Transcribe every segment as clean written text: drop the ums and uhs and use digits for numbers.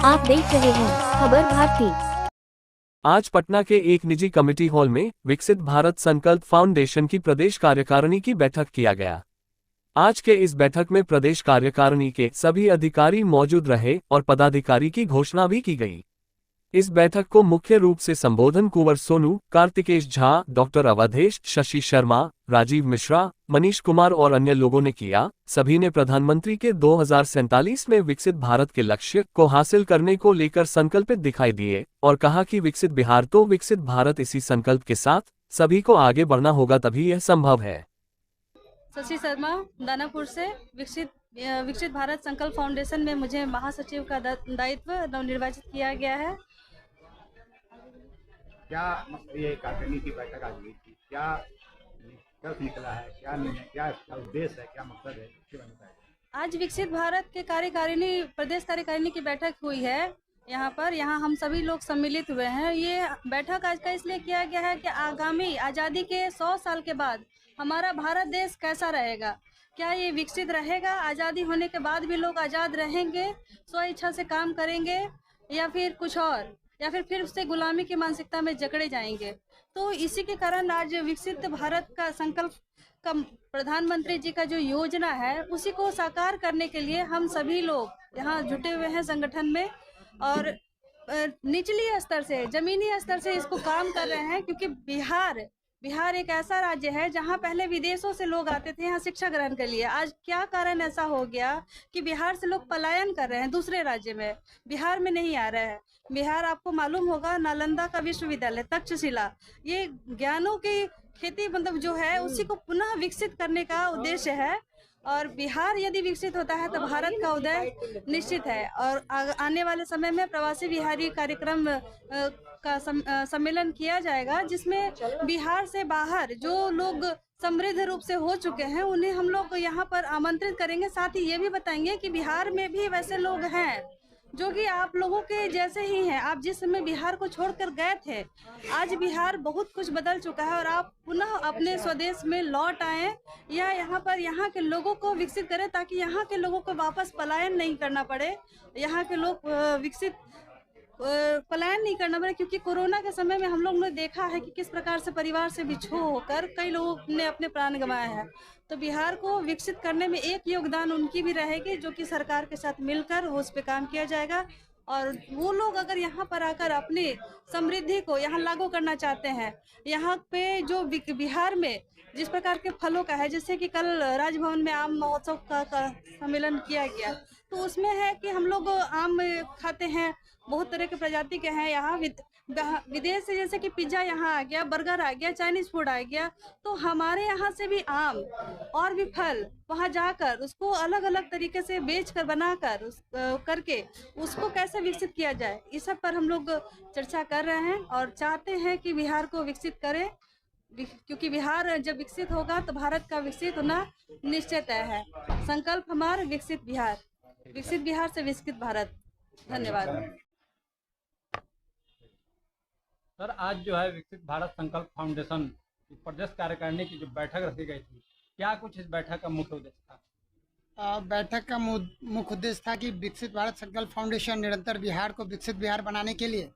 आप देख रहे हैं खबर भारती। आज पटना के एक निजी कमेटी हॉल में विकसित भारत संकल्प फाउंडेशन की प्रदेश कार्यकारिणी की बैठक किया गया। आज के इस बैठक में प्रदेश कार्यकारिणी के सभी अधिकारी मौजूद रहे और पदाधिकारी की घोषणा भी की गई। इस बैठक को मुख्य रूप से संबोधन कुंवर सोनू, कार्तिकेश झा, डॉक्टर अवधेश, शशि शर्मा, राजीव मिश्रा, मनीष कुमार और अन्य लोगों ने किया। सभी ने प्रधानमंत्री के 2047 में विकसित भारत के लक्ष्य को हासिल करने को लेकर संकल्पित दिखाई दिए और कहा कि विकसित बिहार तो विकसित भारत, इसी संकल्प के साथ सभी को आगे बढ़ना होगा, तभी यह संभव है। शशि शर्मा, दानापुर से विकसित भारत संकल्प फाउंडेशन में मुझे महासचिव का दायित्व नवनिर्वाचित किया गया है। क्या ये कार्यकारिणी की बैठक आज हुई थी, क्या निकला है, क्या निर्णय, क्या उद्देश्य है, क्या मकसद है, इसके बारे में बताइए। आज विकसित भारत के प्रदेश कार्यकारिणी की बैठक हुई है। यहाँ हम सभी लोग सम्मिलित हुए हैं। ये बैठक आज का इसलिए किया गया है कि आगामी आज़ादी के 100 साल के बाद हमारा भारत देश कैसा रहेगा, क्या ये विकसित रहेगा, आज़ादी होने के बाद भी लोग आज़ाद रहेंगे, स्व इच्छा से काम करेंगे, या फिर कुछ और, या फिर उससे गुलामी की मानसिकता में जकड़े जाएंगे। तो इसी के कारण आज विकसित भारत का संकल्प का प्रधानमंत्री जी का जो योजना है उसी को साकार करने के लिए हम सभी लोग यहाँ जुटे हुए हैं संगठन में, और निचली स्तर से, जमीनी स्तर से इसको काम कर रहे हैं। क्योंकि बिहार एक ऐसा राज्य है जहाँ पहले विदेशों से लोग आते थे यहाँ शिक्षा ग्रहण के लिए। आज क्या कारण ऐसा हो गया कि बिहार से लोग पलायन कर रहे हैं, दूसरे राज्य में, बिहार में नहीं आ रहे हैं। बिहार, आपको मालूम होगा, नालंदा का विश्वविद्यालय, तक्षशिला, ये ज्ञानों की खेती मतलब जो है उसी को पुनः विकसित करने का उद्देश्य है। और बिहार यदि विकसित होता है तो भारत का उदय निश्चित है। और आने वाले समय में प्रवासी बिहारी कार्यक्रम का सम्मेलन किया जाएगा, जिसमें बिहार से बाहर जो लोग समृद्ध रूप से हो चुके हैं उन्हें हम लोग यहाँ पर आमंत्रित करेंगे। साथ ही ये भी बताएंगे कि बिहार में भी वैसे लोग हैं जो कि आप लोगों के जैसे ही हैं। आप जिस समय बिहार को छोड़कर गए थे, आज बिहार बहुत कुछ बदल चुका है और आप पुनः अपने स्वदेश में लौट आए या यहाँ के लोगों को विकसित करें, ताकि यहाँ के लोगों को वापस पलायन नहीं करना पड़े, यहाँ के लोग पलायन नहीं करना पड़े। क्योंकि कोरोना के समय में हम लोग ने देखा है कि किस प्रकार से परिवार से बिछो होकर कई लोगों ने अपने प्राण गंवाए हैं। तो बिहार को विकसित करने में एक योगदान उनकी भी रहेगी, जो कि सरकार के साथ मिलकर उस पे काम किया जाएगा। और वो लोग अगर यहाँ पर आकर अपनी समृद्धि को यहाँ लागू करना चाहते हैं, यहाँ पे जो बिहार में जिस प्रकार के फलों का है, जैसे कि कल राजभवन में आम महोत्सव का सम्मेलन किया गया, तो उसमें है कि हम लोग आम खाते हैं, बहुत तरह के प्रजाति के हैं। यहाँ विदेश से जैसे कि पिज्जा यहाँ आ गया, बर्गर आ गया, चाइनीज फूड आ गया, तो हमारे यहाँ से भी आम और भी फल वहाँ जाकर उसको अलग अलग तरीके से बेचकर, बनाकर करके उसको कैसे विकसित किया जाए, इस सब पर हम लोग चर्चा कर रहे हैं और चाहते हैं कि बिहार को विकसित करें। क्योंकि बिहार जब विकसित होगा तो भारत का विकसित होना निश्चित है। संकल्प हमारा विकसित बिहार से विकसित भारत। धन्यवाद। सर, आज जो है विकसित भारत संकल्प फाउंडेशन की प्रदेश कार्यकारिणी की जो बैठक रखी गई थी, क्या कुछ इस बैठक का मुख्य उद्देश्य था? बैठक का मुख्य उद्देश्य था कि विकसित भारत संकल्प फाउंडेशन निरंतर बिहार को विकसित बिहार बनाने के लिए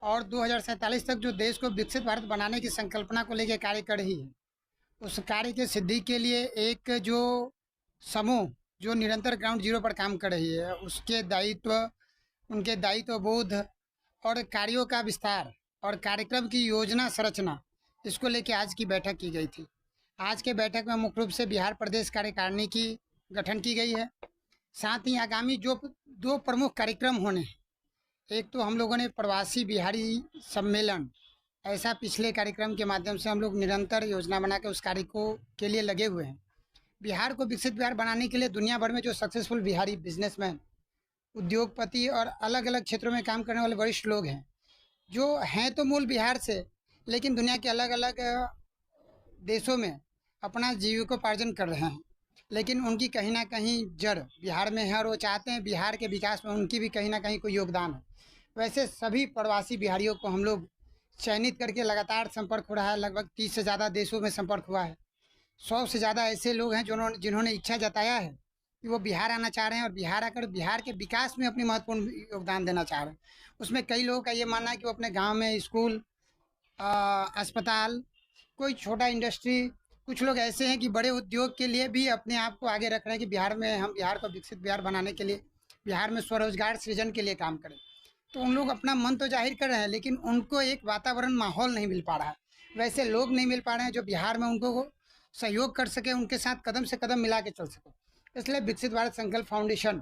और 2047 तक जो देश को विकसित भारत बनाने की संकल्पना को लेकर कार्य कर रही है, उस कार्य की सिद्धि के लिए एक जो समूह जो निरंतर ग्राउंड जीरो पर काम कर रही है, उनके दायित्व बोध और कार्यों का विस्तार और कार्यक्रम की योजना संरचना, इसको लेकर आज की बैठक की गई थी। आज के बैठक में मुख्य रूप से बिहार प्रदेश कार्यकारिणी की गठन की गई है। साथ ही आगामी जो 2 प्रमुख कार्यक्रम होने हैं, एक तो हम लोगों ने प्रवासी बिहारी सम्मेलन, ऐसा पिछले कार्यक्रम के माध्यम से हम लोग निरंतर योजना बना के उस कार्य के लिए लगे हुए हैं। बिहार को विकसित बिहार बनाने के लिए दुनिया भर में जो सक्सेसफुल बिहारी बिजनेसमैन, उद्योगपति और अलग अलग क्षेत्रों में काम करने वाले वरिष्ठ लोग हैं, जो हैं तो मूल बिहार से, लेकिन दुनिया के अलग अलग देशों में अपना जीविकोपार्जन कर रहे हैं, लेकिन उनकी कहीं ना कहीं जड़ बिहार में है और वो चाहते हैं बिहार के विकास में उनकी भी कहीं ना कहीं कोई योगदान है। वैसे सभी प्रवासी बिहारियों को हम लोग चयनित करके लगातार संपर्क हो रहा है। लगभग 30 से ज़्यादा देशों में संपर्क हुआ है। 100 से ज़्यादा ऐसे लोग हैं जिन्होंने इच्छा जताया है कि वो बिहार आना चाह रहे हैं और बिहार आकर बिहार के विकास में अपनी महत्वपूर्ण योगदान देना चाह रहे हैं। उसमें कई लोगों का ये मानना है कि वो अपने गांव में स्कूल, अस्पताल, कोई छोटा इंडस्ट्री, कुछ लोग ऐसे हैं कि बड़े उद्योग के लिए भी अपने आप को आगे रख रहे हैं कि बिहार में हम बिहार को विकसित बिहार बनाने के लिए, बिहार में स्वरोजगार सृजन के लिए काम करें। तो उन लोग अपना मन तो जाहिर कर रहे हैं, लेकिन उनको एक वातावरण, माहौल नहीं मिल पा रहा है, वैसे लोग नहीं मिल पा रहे हैं जो बिहार में उनको सहयोग कर सके, उनके साथ कदम से कदम मिला के चल सके। इसलिए विकसित भारत संकल्प फाउंडेशन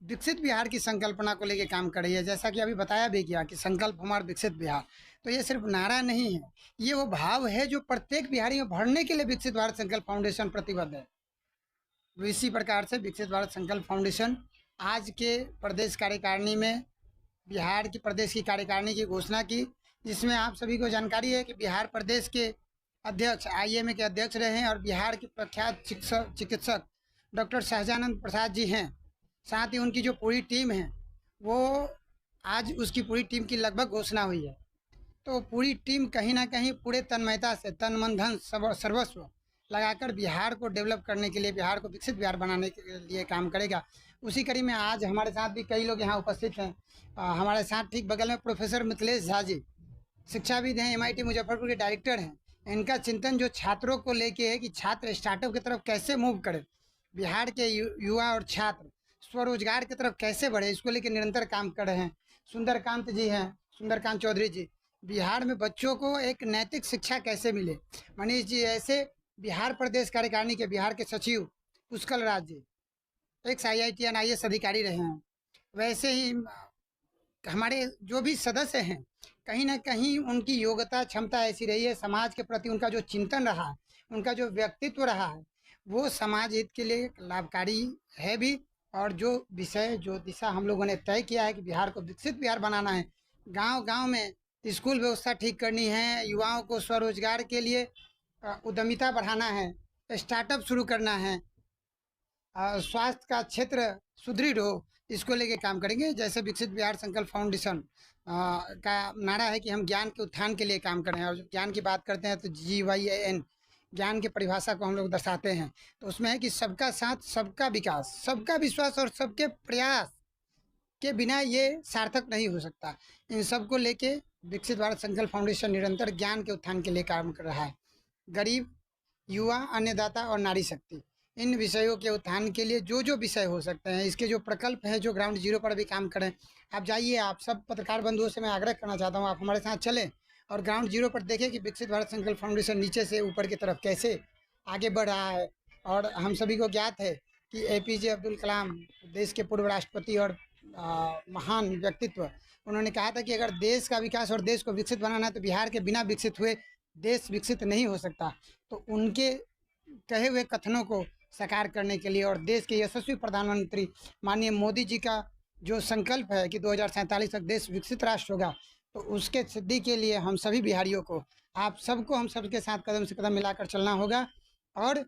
विकसित बिहार की संकल्पना को लेकर काम कर रही है। जैसा कि अभी बताया भी गया कि संकल्प हमारा विकसित बिहार, तो ये सिर्फ नारा नहीं है, ये वो भाव है जो प्रत्येक बिहारी में भरने के लिए विकसित भारत संकल्प फाउंडेशन प्रतिबद्ध है। इसी प्रकार से विकसित भारत संकल्प फाउंडेशन आज के प्रदेश कार्यकारिणी में बिहार की प्रदेश की कार्यकारिणी की घोषणा की, जिसमें आप सभी को जानकारी है कि बिहार प्रदेश के अध्यक्ष IMA के अध्यक्ष रहे हैं और बिहार के प्रख्यात चिकित्सक डॉक्टर सहजानंद प्रसाद जी हैं। साथ ही उनकी जो पूरी टीम है वो आज उसकी पूरी टीम की लगभग घोषणा हुई है। तो पूरी टीम कहीं ना कहीं पूरे तन्मयता से तन मन धन सर्वस्व लगाकर बिहार को डेवलप करने के लिए, बिहार को विकसित बिहार बनाने के लिए काम करेगा। उसी कड़ी में आज हमारे साथ भी कई लोग यहाँ उपस्थित हैं। हमारे साथ ठीक बगल में प्रोफेसर मिथिलेश झा जी शिक्षाविद हैं, MIT मुजफ्फरपुर के डायरेक्टर हैं। इनका चिंतन जो छात्रों को लेके है कि छात्र स्टार्टअप की तरफ कैसे मूव करें, बिहार के युवा और छात्र स्वरोजगार की तरफ कैसे बढ़े, इसको लेकर निरंतर काम कर रहे हैं। सुंदरकांत जी हैं, सुंदरकांत चौधरी जी, बिहार में बच्चों को एक नैतिक शिक्षा कैसे मिले। मनीष जी ऐसे बिहार प्रदेश कार्यकारिणी के बिहार के सचिव पुष्कर राज जी एक IITN IAS अधिकारी रहे हैं। वैसे ही हमारे जो भी सदस्य हैं, कहीं ना कहीं उनकी योग्यता क्षमता ऐसी रही है, समाज के प्रति उनका जो चिंतन रहा, उनका जो व्यक्तित्व रहा है, वो समाज हित के लिए लाभकारी है भी। और जो विषय, जो दिशा हम लोगों ने तय किया है कि बिहार को विकसित बिहार बनाना है, गांव गांव में स्कूल व्यवस्था ठीक करनी है, युवाओं को स्वरोजगार के लिए उद्यमिता बढ़ाना है, स्टार्टअप शुरू करना है, स्वास्थ्य का क्षेत्र सुदृढ़ हो, इसको लेके काम करेंगे। जैसे विकसित बिहार संकल्प फाउंडेशन का नारा है कि हम ज्ञान के उत्थान के लिए काम करें, और जब ज्ञान की बात करते हैं तो GYAN ज्ञान की परिभाषा को हम लोग दर्शाते हैं। तो उसमें है कि सबका साथ, सबका विकास, सबका विश्वास और सबके प्रयास के बिना ये सार्थक नहीं हो सकता। इन सबको लेके विकसित भारत संकल्प फाउंडेशन निरंतर ज्ञान के उत्थान के लिए काम कर रहा है। गरीब, युवा, अन्नदाता और नारी शक्ति, इन विषयों के उत्थान के लिए जो जो विषय हो सकते हैं, इसके जो प्रकल्प हैं, जो ग्राउंड जीरो पर भी काम करें। आप जाइए, आप सब पत्रकार बंधुओं से मैं आग्रह करना चाहता हूँ, आप हमारे साथ चलें और ग्राउंड जीरो पर देखें कि विकसित भारत संकल्प फाउंडेशन नीचे से ऊपर की तरफ कैसे आगे बढ़ रहा है। और हम सभी को ज्ञात है कि APJ अब्दुल कलाम देश के पूर्व राष्ट्रपति और महान व्यक्तित्व, उन्होंने कहा था कि अगर देश का विकास और देश को विकसित बनाना है तो बिहार के बिना विकसित हुए देश विकसित नहीं हो सकता। तो उनके कहे हुए कथनों को साकार करने के लिए और देश के यशस्वी प्रधानमंत्री माननीय मोदी जी का जो संकल्प है कि 2047 तक देश विकसित राष्ट्र होगा, तो उसके सिद्धि के लिए हम सभी बिहारियों को, आप सबको, हम सबके साथ कदम से कदम मिलाकर चलना होगा और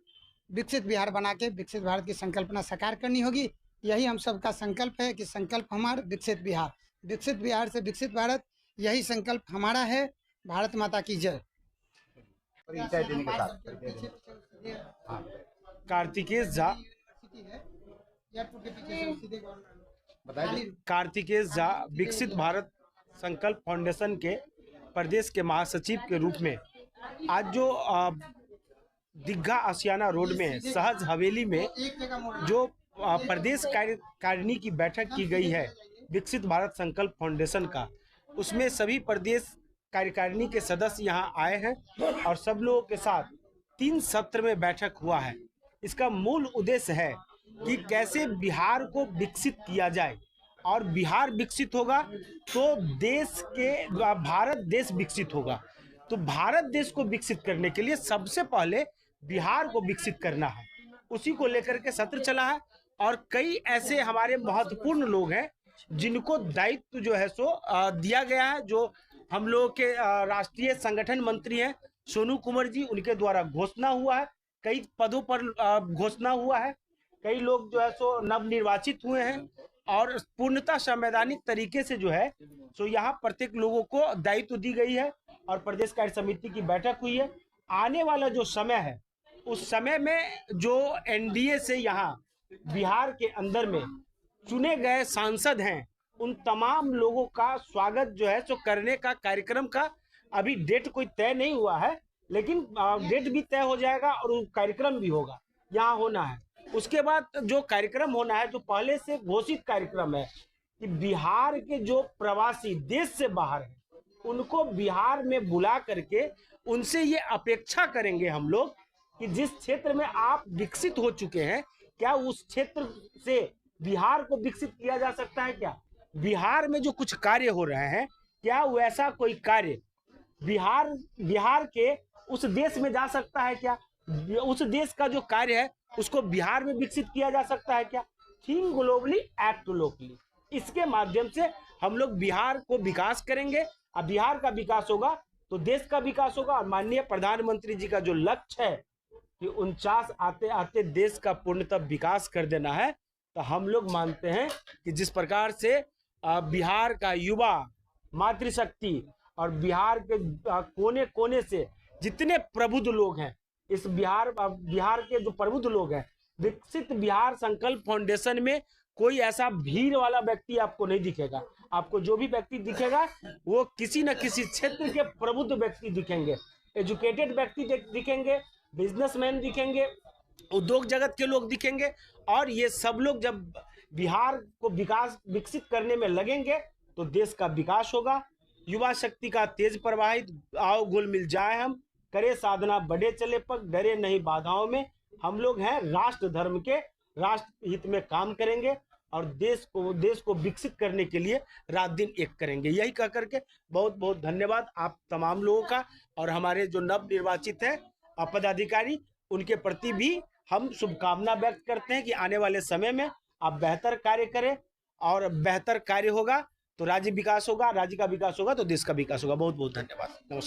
विकसित बिहार बना के विकसित भारत की संकल्पना साकार करनी होगी। यही हम सबका संकल्प है कि संकल्प हमारा विकसित बिहार, विकसित बिहार से विकसित भारत, यही संकल्प हमारा है। भारत माता की जय। परिचय देने के साथ कार्तिकेश झा, बताइए। कार्तिकेश झा विकसित भारत संकल्प फाउंडेशन के प्रदेश के महासचिव के रूप में आज जो दीघा आशियाना रोड में सहज हवेली में जो प्रदेश कार्यकारिणी की बैठक की गई है विकसित भारत संकल्प फाउंडेशन का, उसमें सभी प्रदेश कार्यकारिणी के सदस्य यहाँ आए हैं और सब लोगों के साथ 3 सत्र में बैठक हुआ है। इसका मूल उद्देश्य है कि कैसे बिहार को विकसित किया जाए, और बिहार विकसित होगा तो देश के भारत देश विकसित होगा। तो भारत देश को विकसित करने के लिए सबसे पहले बिहार को विकसित करना है, उसी को लेकर के सत्र चला है। और कई ऐसे हमारे महत्वपूर्ण लोग हैं जिनको दायित्व जो है सो दिया गया है, जो हम लोग के राष्ट्रीय संगठन मंत्री हैं सोनू कुमार जी, उनके द्वारा घोषणा हुआ है। कई पदों पर घोषणा हुआ है, कई लोग जो है सो नवनिर्वाचित हुए हैं और पूर्णतः संवैधानिक तरीके से जो है सो यहाँ प्रत्येक लोगों को दायित्व दी गई है और प्रदेश कार्य समिति की बैठक हुई है। आने वाला जो समय है उस समय में जो एनडीए से यहाँ बिहार के अंदर में चुने गए सांसद हैं, उन तमाम लोगों का स्वागत जो है सो करने का कार्यक्रम का अभी डेट कोई तय नहीं हुआ है, लेकिन डेट भी तय हो जाएगा और कार्यक्रम भी होगा, यहाँ होना है। उसके बाद जो कार्यक्रम होना है, जो पहले से घोषित कार्यक्रम है कि बिहार के जो प्रवासी देश से बाहर हैं, उनको बिहार में बुला करके उनसे ये अपेक्षा करेंगे हम लोग कि जिस क्षेत्र में आप विकसित हो चुके हैं, क्या उस क्षेत्र से बिहार को विकसित किया जा सकता है? क्या बिहार में जो कुछ कार्य हो रहे हैं, क्या वैसा कोई कार्य बिहार के उस देश में जा सकता है? क्या उस देश का जो कार्य है उसको बिहार में विकसित किया जा सकता है? क्या थिंक ग्लोबली एक्ट लोकली, इसके माध्यम से हम लोग बिहार को विकास करेंगे। अब बिहार का विकास होगा तो देश का विकास होगा। और माननीय प्रधानमंत्री जी का जो लक्ष्य है कि 49 आते आते देश का पूर्णतः विकास कर देना है, तो हम लोग मानते हैं कि जिस प्रकार से बिहार का युवा मातृशक्ति और बिहार के कोने कोने से जितने प्रबुद्ध लोग हैं, इस बिहार के जो प्रबुद्ध लोग हैं, विकसित बिहार संकल्प फाउंडेशन में कोई ऐसा भीड़ वाला व्यक्ति आपको नहीं दिखेगा। आपको जो भी व्यक्ति दिखेगा वो किसी न किसी क्षेत्र के प्रबुद्ध व्यक्ति दिखेंगे, एजुकेटेड व्यक्ति दिखेंगे, बिजनेसमैन दिखेंगे, उद्योग जगत के लोग दिखेंगे। और ये सब लोग जब बिहार को विकसित करने में लगेंगे तो देश का विकास होगा। युवा शक्ति का तेज प्रवाहित, आओ घुल मिल जाए हम, करे साधना बढ़े चले पग, डरे नहीं बाधाओं में। हम लोग हैं राष्ट्र धर्म के, राष्ट्र हित में काम करेंगे और देश को विकसित करने के लिए रात दिन एक करेंगे। यही कह करके बहुत बहुत धन्यवाद आप तमाम लोगों का। और हमारे जो नव निर्वाचित है पदाधिकारी, उनके प्रति भी हम शुभकामना व्यक्त करते हैं कि आने वाले समय में आप बेहतर कार्य करें, और बेहतर कार्य होगा तो राज्य विकास होगा, राज्य का विकास होगा तो देश का विकास होगा। बहुत बहुत धन्यवाद। नमस्कार।